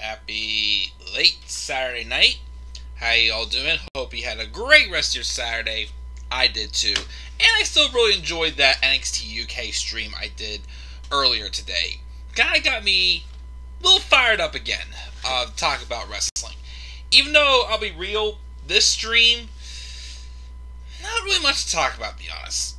Happy late Saturday night. How y'all doing? Hope you had a great rest of your Saturday. I did too. And I still really enjoyed that NXT UK stream I did earlier today. Kinda got me a little fired up again to talk about wrestling. Even though, I'll be real, this stream, not really much to talk about, to be honest.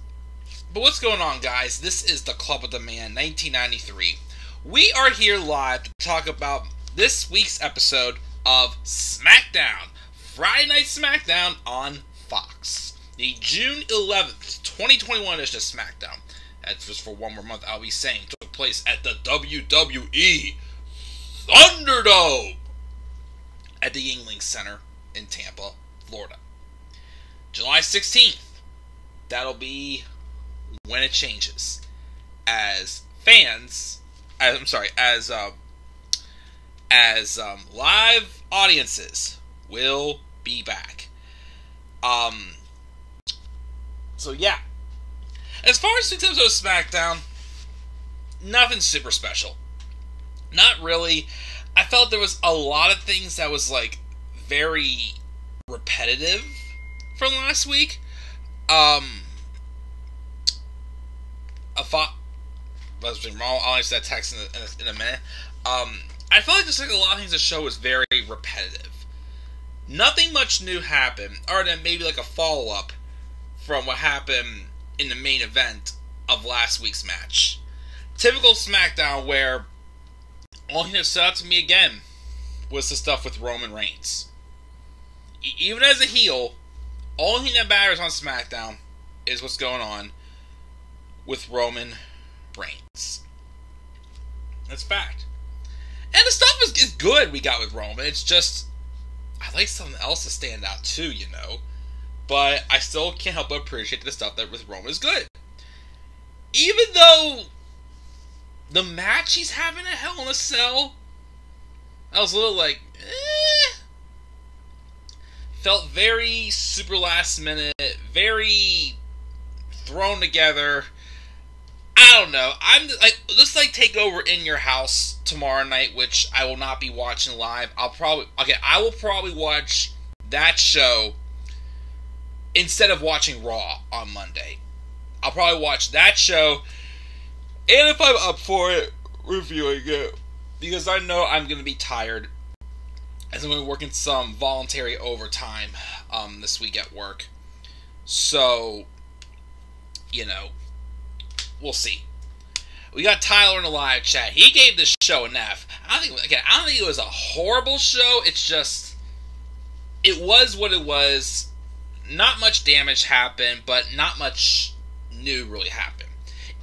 But what's going on, guys? This is the Club of the Man 1993. We are here live to talk about this week's episode of Smackdown. Friday Night Smackdown on Fox. The June 11th, 2021 edition of Smackdown. That's just for one more month, I'll be saying, took place at the WWE Thunderdome at the Yuengling Center in Tampa, Florida. July 16th. That'll be when it changes. As live audiences will be back. So yeah. As far as 6 episodes of SmackDown, nothing super special. Not really. I felt there was a lot of things that was like very repetitive from last week. I'll answer that text in a minute. I felt like just like a lot of things the show was very repetitive. Nothing much new happened, other than maybe like a follow-up from what happened in the main event of last week's match. Typical SmackDown, where only thing that stood out to me again was the stuff with Roman Reigns. Even as a heel, only thing that matters on SmackDown is what's going on with Roman Reigns. That's fact. And the stuff is good we got with Roman. It's just, I like something else to stand out too, you know. But I still can't help but appreciate the stuff that with Roman is good. Even though the match he's having at Hell in a Cell, I was a little like, felt very super last minute, very thrown together. I don't know. I'm like, just like take over In Your House tomorrow night, which I will not be watching live. I will probably watch that show instead of watching Raw on Monday. I'll probably watch that show, and if I'm up for it, reviewing it, because I know I'm going to be tired, as I'm going to be working some voluntary overtime this week at work. So, you know, we'll see. We got Tyler in the live chat. He gave this show an F. I don't think it was a horrible show. It's just, it was what it was. Not much damage happened, but not much new really happened.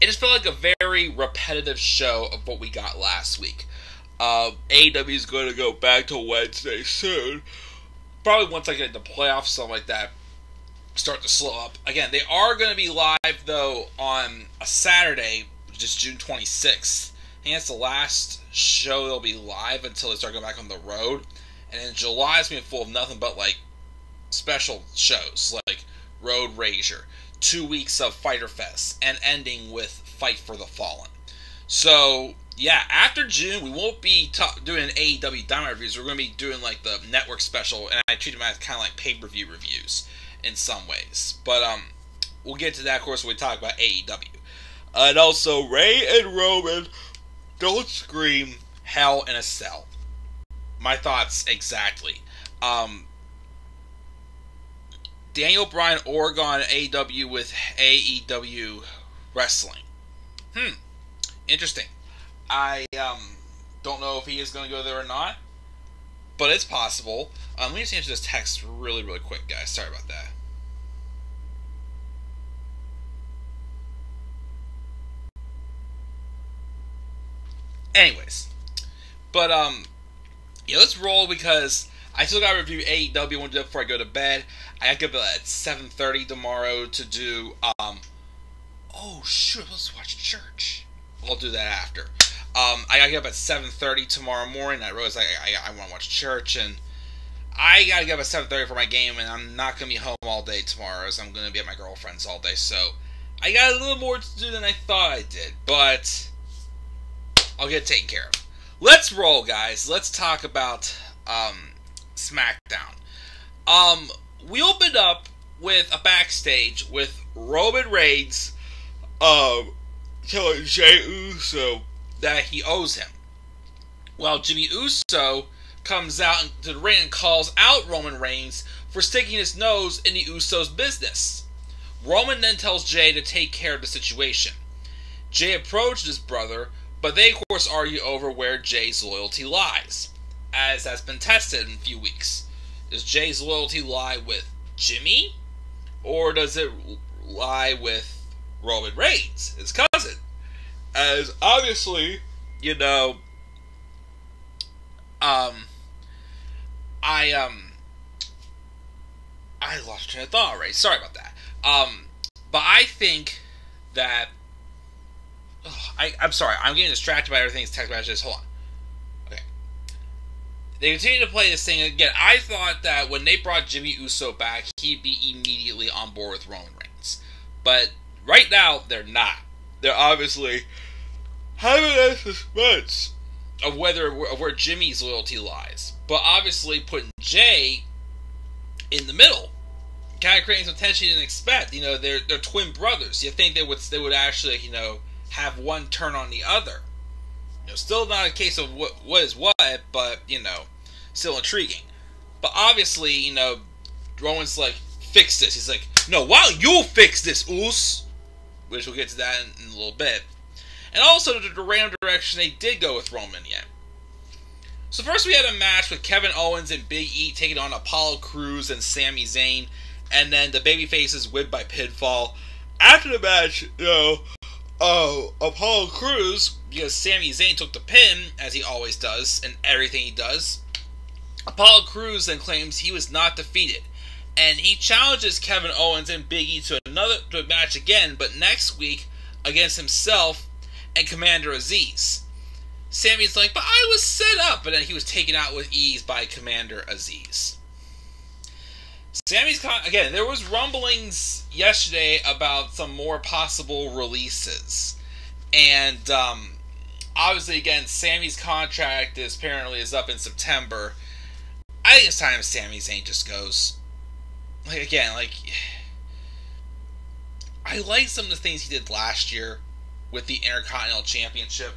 It just felt like a very repetitive show of what we got last week. AEW is going to go back to Wednesday soon. Probably once I get into playoffs, something like that, start to slow up. Again, they are going to be live, though, on a Saturday, which is June 26th. I think that's the last show they'll be live until they start going back on the road. And in July, it's going to be full of nothing but, like, special shows, like Road Rager, 2 weeks of Fyter Fest, and ending with Fight for the Fallen. So, yeah, after June, we won't be doing AEW Dynamite reviews. We're going to be doing, like, the network special, and I treat them as kind of like pay-per-view reviews in some ways. But, we'll get to that, of course, when we talk about AEW. And also, Ray and Roman don't scream Hell in a Cell. My thoughts exactly. Daniel Bryan Oregon AEW with AEW Wrestling. Interesting. I don't know if he is going to go there or not, but it's possible. Let me just answer this text really, really quick, guys. Sorry about that. Anyways, but yeah, let's roll because I still got to review AEW. I want to do it before I go to bed. I got to get up at 7:30 tomorrow to do, oh shoot, let's watch church. I'll do that after. I got to get up at 7:30 tomorrow morning. I realized I want to watch church, and I got to get up at 7:30 for my game, and I'm not going to be home all day tomorrow, as I'm going to be at my girlfriend's all day, so I got a little more to do than I thought I did, but I'll get it taken care of. let's roll, guys. Let's talk about SmackDown. We opened up with a backstage with Roman Reigns telling Jey Uso that he owes him. Well, Jimmy Uso comes out into the ring and calls out Roman Reigns for sticking his nose in the Usos' business. Roman then tells Jey to take care of the situation. Jey approaches his brother, but they of course argue over where Jey's loyalty lies, as that's been tested in a few weeks. Does Jey's loyalty lie with Jimmy, or does it lie with Roman Reigns, his cousin? As obviously, you know, I lost train of thought already. Sorry about that. But I think that I'm sorry. I'm getting distracted by everything. Text messages. Hold on. Okay. They continue to play this thing again. I thought that when they brought Jimmy Uso back, he'd be immediately on board with Roman Reigns. But right now, they're not. They're obviously having a suspense of where Jimmy's loyalty lies. But obviously, putting Jey in the middle, kind of creating some tension you didn't expect. You know, they're twin brothers. You think they would actually, you know, have one turn on the other. You know, still not a case of what is what, but, you know, still intriguing. But obviously, you know, Roman's like, fix this. He's like, no, why don't you fix this, Us? Which we'll get to that in a little bit. And also the random direction they did go with Roman yet. So first we had a match with Kevin Owens and Big E taking on Apollo Crews and Sami Zayn. And then the babyfaces win by pinfall. After the match, you know, Apollo Crews, because Sami Zayn took the pin, as he always does, in everything he does, Apollo Crews then claims he was not defeated. And he challenges Kevin Owens and Big E to a match again, but next week against himself and Commander Aziz. Sammy's like, but I was set up, but then he was taken out with ease by Commander Aziz. Again, there was rumblings yesterday about some more possible releases. And, obviously, again, Sammy's contract apparently is up in September. I think it's time Sami Zayn just goes. Like, again, like, I like some of the things he did last year with the Intercontinental Championship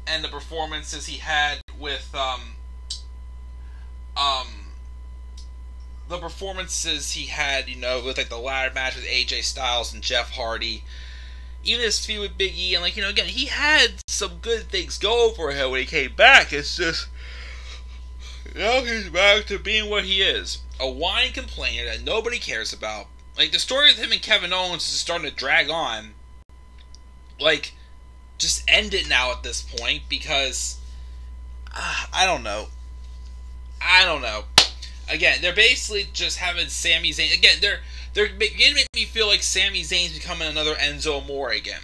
and the performances he had with, you know, with, like, the ladder match with AJ Styles and Jeff Hardy. Even his feud with Big E, and, like, you know, again, he had some good things go for him when he came back. It's just, now he's back to being what he is. A whining complainer that nobody cares about. Like, the story with him and Kevin Owens is starting to drag on. Like, just end it now at this point, because, I don't know. Again, they're basically just having Sami Zayn. Again, they're beginning to make me feel like Sami Zayn's becoming another Enzo Amore again.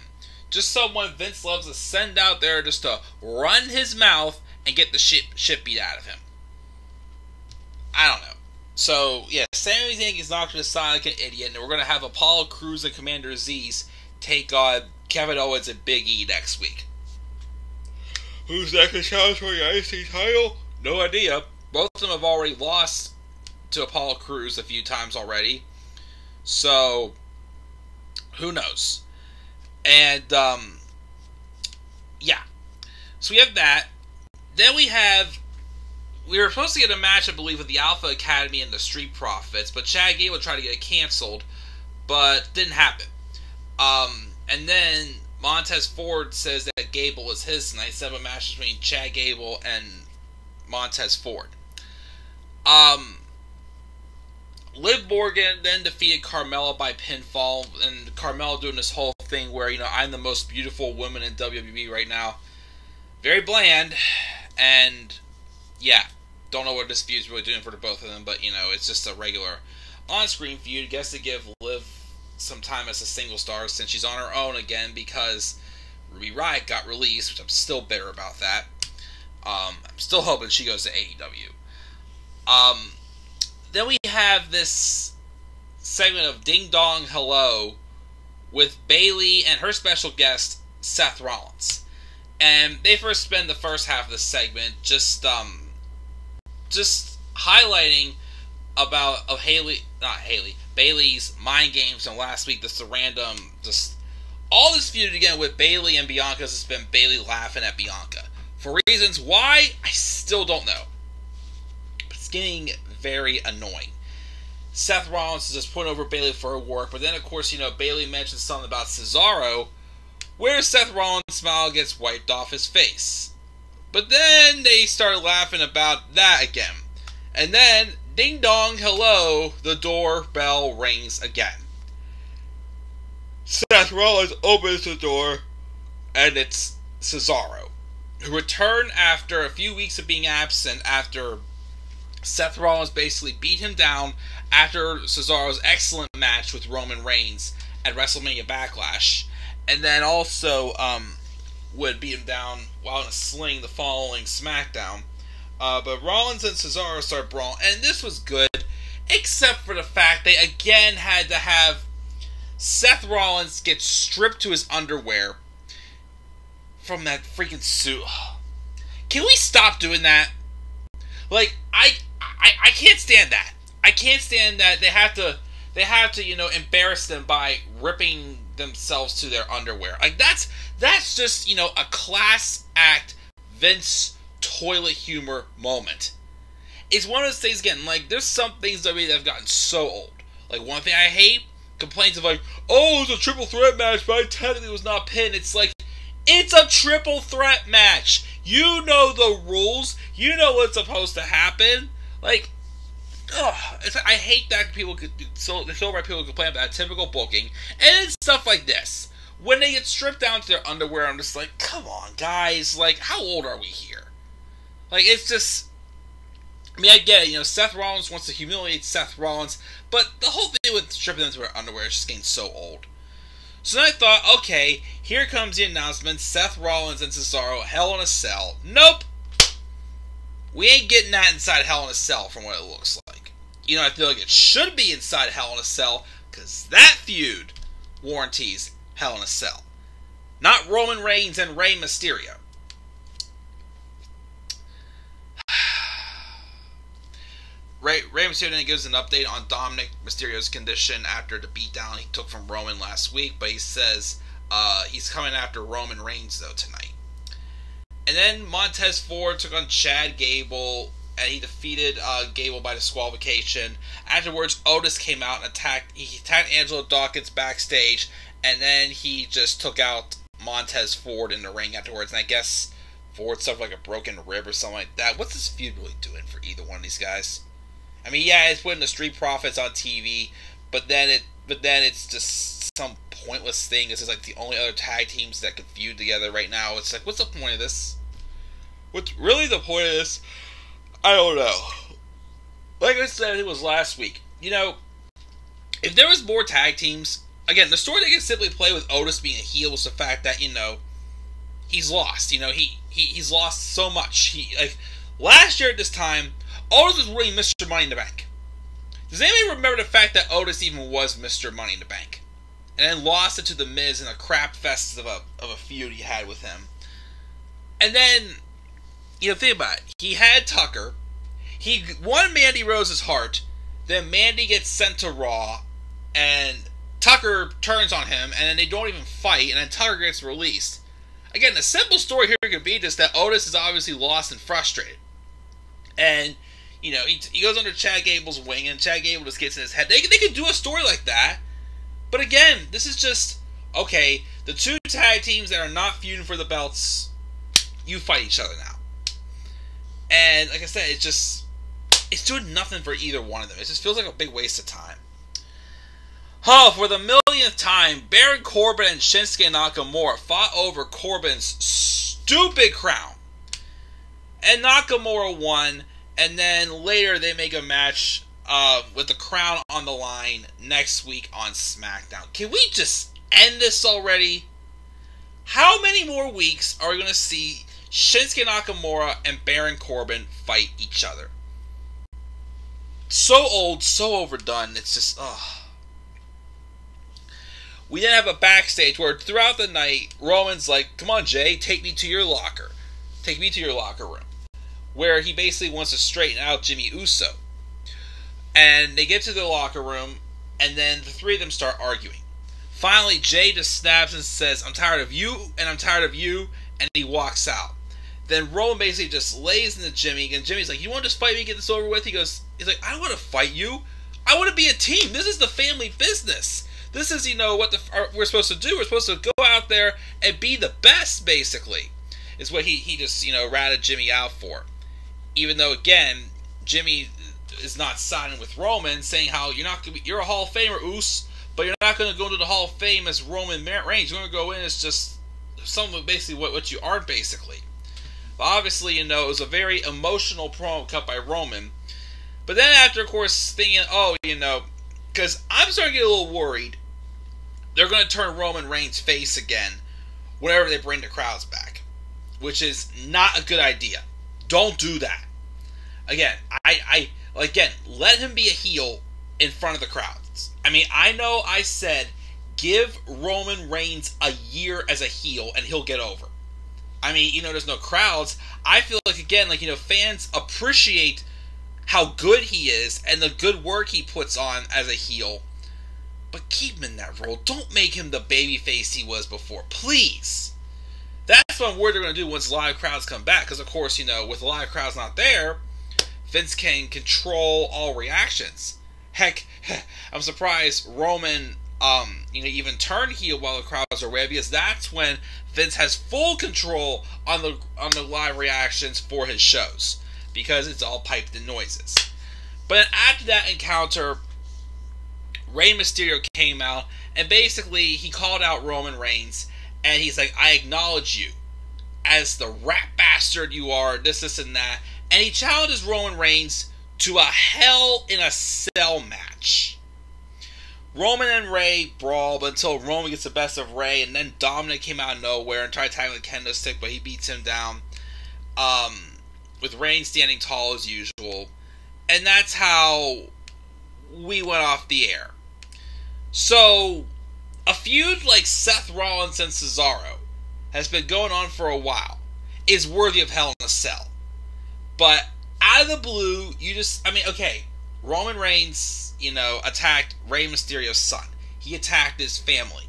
Just someone Vince loves to send out there just to run his mouth and get the shit beat out of him. I don't know. So, yeah, Sami Zayn is not going to sound like an idiot, and we're going to have Apollo Crews and Commander Aziz take on Kevin Owens and Big E next week. Who's next to challenge for the IC title? No idea. Both of them have already lost to Apollo Crews a few times already. So, who knows? And, yeah. So we have that. Then we were supposed to get a match, I believe, with the Alpha Academy and the Street Profits, but Chad Gable tried to get it canceled, but didn't happen. And then Montez Ford says that Gable is his tonight. Set up a match between Chad Gable and Montez Ford. Liv Morgan then defeated Carmella by pinfall, and Carmella doing this whole thing where, you know, I'm the most beautiful woman in WWE right now. Very bland, and yeah, don't know what this feud is really doing for the both of them, but, you know, it's just a regular on-screen feud. I guess to give Liv some time as a single star since she's on her own again because Ruby Riott got released, which I'm still bitter about that. I'm still hoping she goes to AEW. Then we have this segment of Ding Dong Hello with Bayley and her special guest, Seth Rollins. And they first spend the first half of the segment just highlighting of Bayley's mind games from last week. Just the random, just all this feud again with Bayley and Bianca has been Bayley laughing at Bianca for reasons why I still don't know. But it's getting very annoying. Seth Rollins is just putting over Bayley for her work, but then of course Bayley mentions something about Cesaro, where Seth Rollins' smile gets wiped off his face. But then they start laughing about that again. And then, ding dong, hello, the doorbell rings again. Seth Rollins opens the door, and it's Cesaro, who returned after a few weeks of being absent after Seth Rollins basically beat him down after Cesaro's excellent match with Roman Reigns at WrestleMania Backlash. And then also would beat him down while in a sling the following SmackDown. But Rollins and Cesaro start brawling, and this was good, except for the fact they again had to have Seth Rollins get stripped to his underwear from that freaking suit. Can we stop doing that? Like, I can't stand that. I can't stand that they have to embarrass them by ripping themselves to their underwear. Like, that's just, a class act Vince toilet humor moment. It's one of those things, again, like, there's some things WWE that have gotten so old. Like, one thing I hate, complaints of like, oh, it was a triple threat match, but I technically was not pinned. It's like, it's a triple threat match. You know the rules. You know what's supposed to happen. Like, I hate that people could so right people complain about that typical booking, and it's stuff like this. When they get stripped down to their underwear, I'm just like, come on, guys. Like, how old are we here? Like, it's just, I mean, I get it. Seth Rollins wants to humiliate Seth Rollins, but the whole thing with stripping them to their underwear is just getting so old. So then I thought, okay, here comes the announcement: Seth Rollins and Cesaro, Hell in a Cell. Nope. We ain't getting that inside Hell in a Cell from what it looks like. I feel like it should be inside Hell in a Cell, because that feud warranties Hell in a Cell. Not Roman Reigns and Rey Mysterio. Rey Mysterio then gives an update on Dominic Mysterio's condition after the beatdown he took from Roman last week, but he says he's coming after Roman Reigns, though, tonight. And then Montez Ford took on Chad Gable, and he defeated Gable by disqualification. Afterwards, Otis came out and attacked Angelo Dawkins backstage, and then he just took out Montez Ford in the ring afterwards. And I guess Ford suffered like a broken rib or something like that. What's this feud really doing for either one of these guys? I mean, yeah, it's putting the Street Profits on TV, but then it's just some pointless thing. This is like the only other tag teams that can feud together right now. It's like, what's the point of this? What's really the point of this? I don't know. Like I said, it was last week. If there was more tag teams, again, the story they can simply play with Otis being a heel was the fact that, he's lost. He's lost so much. Last year at this time, Otis was really Mr. Money in the Bank. Does anybody remember the fact that Otis even was Mr. Money in the Bank? And then lost it to The Miz in a crap fest of a feud he had with him. And then, think about it. He had Tucker. He won Mandy Rose's heart. Then Mandy gets sent to Raw. And Tucker turns on him. And then they don't even fight. And then Tucker gets released. Again, the simple story here could be just that Otis is obviously lost and frustrated. And, he goes under Chad Gable's wing. And Chad Gable just gets in his head. They could do a story like that. But again, this is just, okay, the two tag teams that are not feuding for the belts, you fight each other now. And like I said, it's doing nothing for either one of them. It just feels like a big waste of time. Oh, for the millionth time, Baron Corbin and Shinsuke Nakamura fought over Corbin's stupid crown. And Nakamura won, and then later they make a match with the crown on the line next week on SmackDown. Can we just end this already? How many more weeks are we going to see Shinsuke Nakamura and Baron Corbin fight each other? So old, so overdone. It's just, ugh. We then have a backstage where throughout the night, Roman's like, come on, Jay, take me to your locker. Take me to your locker room. Where he basically wants to straighten out Jimmy Uso. And they get to the locker room, and then the three of them start arguing. Finally, Jay just snaps and says, I'm tired of you, and I'm tired of you, and he walks out. Then Roman basically just lays into Jimmy, and Jimmy's like, you want to just fight me and get this over with? He's like, I don't want to fight you. I want to be a team. This is the family business. This is, what we're supposed to do. We're supposed to go out there and be the best, basically, is what he just, ratted Jimmy out for. Even though, again, Jimmy is not siding with Roman, saying how you're a Hall of Famer, Uso, but you're not going to go into the Hall of Fame as Roman Reigns. You're going to go in as just something basically what you aren't, basically. But obviously, it was a very emotional promo cut by Roman. But then after, of course, thinking, because I'm starting to get a little worried, they're going to turn Roman Reigns face again whenever they bring the crowds back, which is not a good idea. Don't do that. Again, let him be a heel in front of the crowds. I mean, I know I said give Roman Reigns a year as a heel and he'll get over. I mean, there's no crowds. I feel like, again, fans appreciate how good he is and the good work he puts on as a heel. But keep him in that role. Don't make him the babyface he was before. Please. That's what I'm worried they're going to do once live crowds come back. Because, of course, with live crowds not there, Vince can control all reactions. Heck, I'm surprised Roman, even turned heel while the crowds are away, because that's when Vince has full control on the live reactions for his shows, because it's all piped in noises. But after that encounter, Rey Mysterio came out, and basically he called out Roman Reigns, and he's like, I acknowledge you as the rat bastard you are, this and that. And he challenges Roman Reigns to a Hell in a Cell match. Roman and Rey brawl until Roman gets the best of Rey, and then Dominic came out of nowhere and tried tying the kendo stick, but he beats him down. With Reigns standing tall as usual. And that's how we went off the air. So, a feud like Seth Rollins and Cesaro has been going on for a while, is worthy of Hell in a Cell. But out of the blue, Roman Reigns, attacked Rey Mysterio's son. He attacked his family.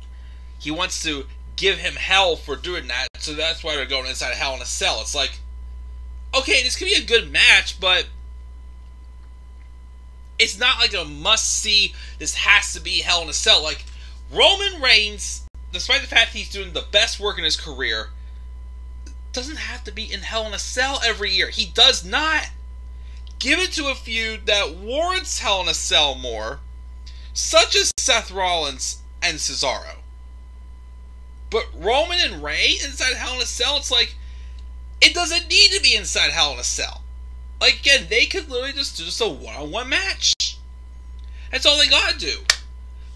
He wants to give him hell for doing that, so that's why they're going inside Hell in a Cell. It's like, okay, this could be a good match, but it's not like a must-see, this has to be Hell in a Cell. Like, Roman Reigns, despite the fact he's doing the best work in his career, doesn't have to be in Hell in a Cell every year. He does not. Give it to a feud that warrants Hell in a Cell more, such as Seth Rollins and Cesaro. But Roman and Rey inside Hell in a Cell, it's like, it doesn't need to be inside Hell in a Cell. Like, again, they could literally just do a one-on-one match. That's all they gotta do.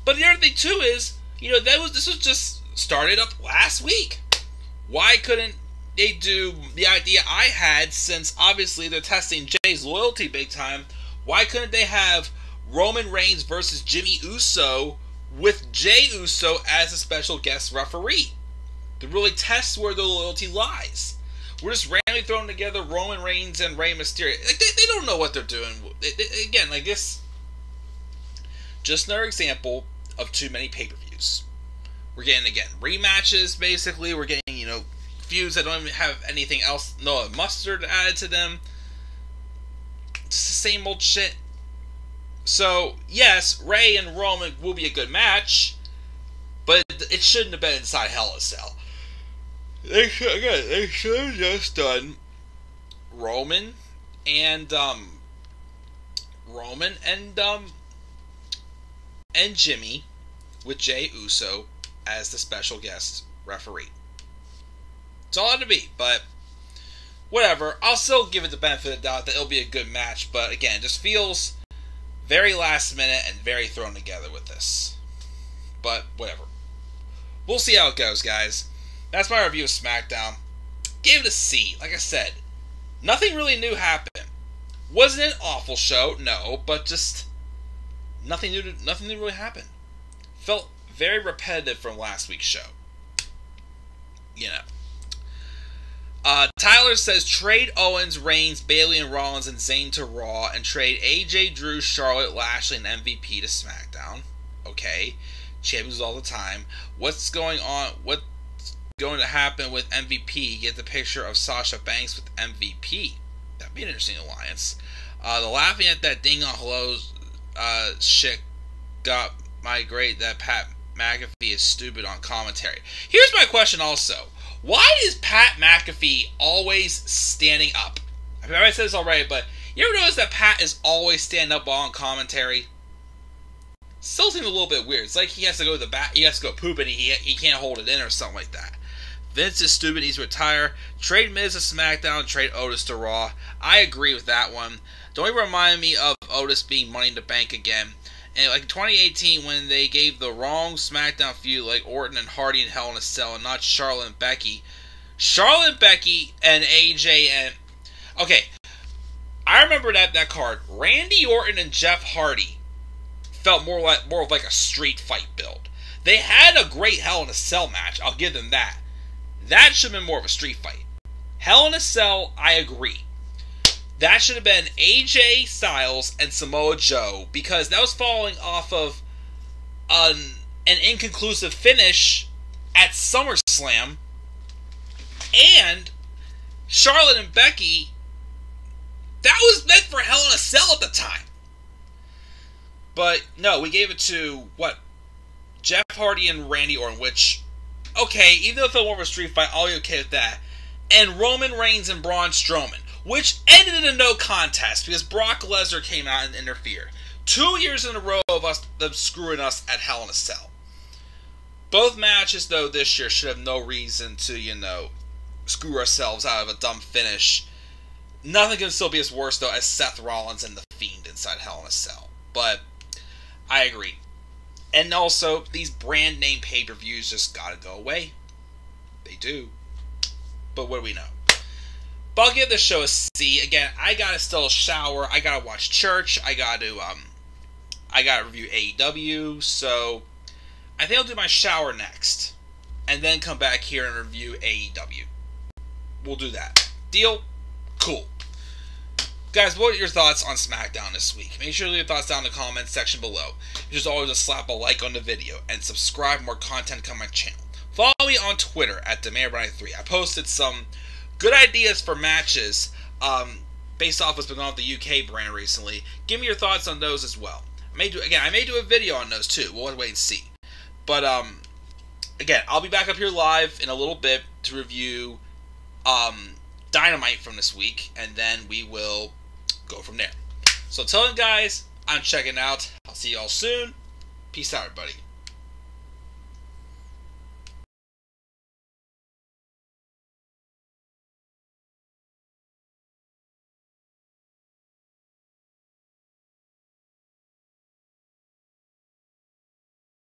But the other thing, too, is, this was just started up last week. Why couldn't they do the idea I had, since obviously they're testing Jay's loyalty big time? Why couldn't they have Roman Reigns versus Jimmy Uso with Jay Uso as a special guest referee to really test where the loyalty lies? We're just randomly throwing together Roman Reigns and Rey Mysterio. Like, they don't know what they're doing. Again, like this, just another example of too many pay-per-views. We're getting, again, rematches, basically. We're getting, feuds that don't even have anything else, no mustard added to them. It's the same old shit. So, yes, Rey and Roman will be a good match, but it shouldn't have been inside Hell in a Cell. They should have just done Roman and Jimmy with Jey Uso as the special guest referee. It's all it had to be, but whatever. I'll still give it the benefit of the doubt that it'll be a good match, but again, it just feels very last minute and very thrown together with this. But whatever. We'll see how it goes, guys. That's my review of SmackDown. Gave it a C. Like I said, nothing really new happened. Wasn't an awful show, no, but just nothing new really happened. Felt very repetitive from last week's show. You know. Tyler says trade Owens, Reigns, Bayley, and Rollins and Zayn to Raw, and trade AJ, Drew, Charlotte, Lashley, and MVP to SmackDown. Okay, champions all the time. What's going on? What's going to happen with MVP? Get the picture of Sasha Banks with MVP. That'd be an interesting alliance. The laughing at that ding on hello shit got my grade that Pat McAfee is stupid on commentary. Here's my question also. Why is Pat McAfee always standing up? I mean, I said this already, but you ever notice that Pat is always standing up on commentary? Still seems a little bit weird. It's like he has to go to the back, he has to go poop, and he can't hold it in or something like that. Vince is stupid. He's retire. Trade Miz to SmackDown. Trade Otis to Raw. I agree with that one. Don't even remind me of Otis being Money in the Bank again. And like in 2018, when they gave the wrong SmackDown feud, like Orton and Hardy and Hell in a Cell, and not Charlotte and Becky. Charlotte and Becky and AJ and... Okay, I remember that card. Randy Orton and Jeff Hardy felt more of like a street fight build. They had a great Hell in a Cell match. I'll give them that. That should have been more of a street fight. Hell in a Cell, I agree. That should have been AJ Styles and Samoa Joe, because that was following off of an inconclusive finish at SummerSlam. And Charlotte and Becky, that was meant for Hell in a Cell at the time. But no, we gave it to, what, Jeff Hardy and Randy Orton, which, okay, even though it felt more of a street fight, I'll be okay with that. And Roman Reigns and Braun Strowman, which ended in a no contest because Brock Lesnar came out and interfered. 2 years in a row of them screwing us at Hell in a Cell. Both matches, though, this year should have no reason to, screw ourselves out of a dumb finish. Nothing can still be as worse, though, as Seth Rollins and The Fiend inside Hell in a Cell. But I agree. And also, these brand name pay-per-views just gotta go away. They do. But what do we know? But I'll give this show a C. Again, I gotta still shower. I gotta watch church. I gotta review AEW. So I think I'll do my shower next, and then come back here and review AEW. We'll do that. Deal? Cool. Guys, what are your thoughts on SmackDown this week? Make sure to leave your thoughts down in the comments section below. Just always a slap a like on the video and subscribe for more content on my channel. Follow me on Twitter at DeMayorBryan3. I posted some good ideas for matches based off what's been going on with the UK brand recently. Give me your thoughts on those as well. I may do a video on those too. We'll have to wait and see. But again, I'll be back up here live in a little bit to review Dynamite from this week, and then we will go from there. So until then, guys, I'm checking out. I'll see you all soon. Peace out, everybody.